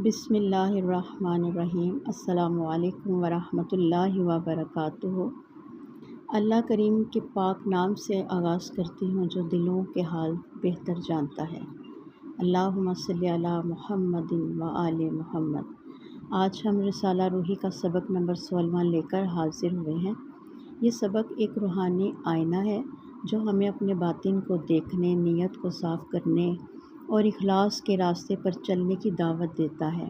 بسم اللہ الرحمن الرحیم۔ السلام علیکم ورحمۃ اللہ وبرکاتہ۔ اللہ کریم کے پاک نام سے آغاز کرتی ہوں جو دلوں کے حال بہتر جانتا ہے۔ اللہم صلی علی محمد و آل محمد۔ آج ہم رسالہ روحی کا سبق نمبر 16 لے کر حاضر ہوئے ہیں۔ یہ سبق ایک روحانی آئینہ ہے جو ہمیں اپنے باطن کو دیکھنے، نیت کو صاف کرنے اور اخلاص کے راستے پر چلنے کی دعوت دیتا ہے۔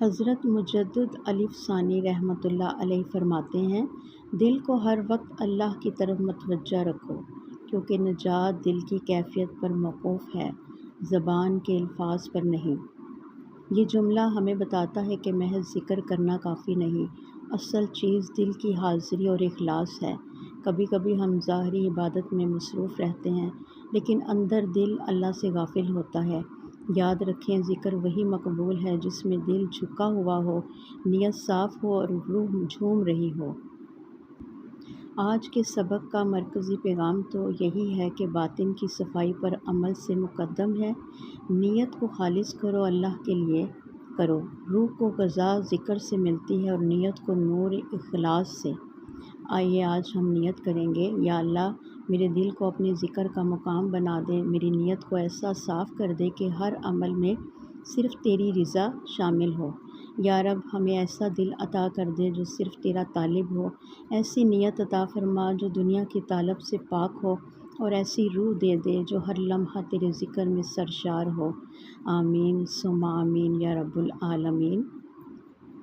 حضرت مجدد الف ثانی رحمۃ اللہ علیہ فرماتے ہیں، دل کو ہر وقت اللہ کی طرف متوجہ رکھو، کیونکہ نجات دل کی کیفیت پر موقوف ہے، زبان کے الفاظ پر نہیں۔ یہ جملہ ہمیں بتاتا ہے کہ محض ذکر کرنا کافی نہیں، اصل چیز دل کی حاضری اور اخلاص ہے۔ کبھی کبھی ہم ظاہری عبادت میں مصروف رہتے ہیں، لیکن اندر دل اللہ سے غافل ہوتا ہے۔ یاد رکھیں، ذکر وہی مقبول ہے جس میں دل جھکا ہوا ہو، نیت صاف ہو اور روح جھوم رہی ہو۔ آج کے سبق کا مرکزی پیغام تو یہی ہے کہ باطن کی صفائی پر عمل سے مقدم ہے۔ نیت کو خالص کرو، اللہ کے لیے کرو۔ روح کو غذا ذکر سے ملتی ہے اور نیت کو نور اخلاص سے۔ آئیے آج ہم نیت کریں گے، یا اللہ میرے دل کو اپنے ذکر کا مقام بنا دے، میری نیت کو ایسا صاف کر دے کہ ہر عمل میں صرف تیری رضا شامل ہو۔ یا رب ہمیں ایسا دل عطا کر دے جو صرف تیرا طالب ہو، ایسی نیت عطا فرما جو دنیا کی طالب سے پاک ہو، اور ایسی روح دے دے جو ہر لمحہ تیرے ذکر میں سرشار ہو۔ آمین ثم آمین یا رب العالمین۔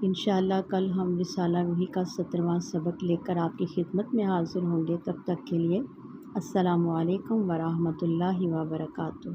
انشاءاللہ کل ہم رسالہ روحی کا 17واں سبق لے کر آپ کی خدمت میں حاضر ہوں گے۔ تب تک کے لیے السلام علیکم ورحمۃ اللہ وبرکاتہ۔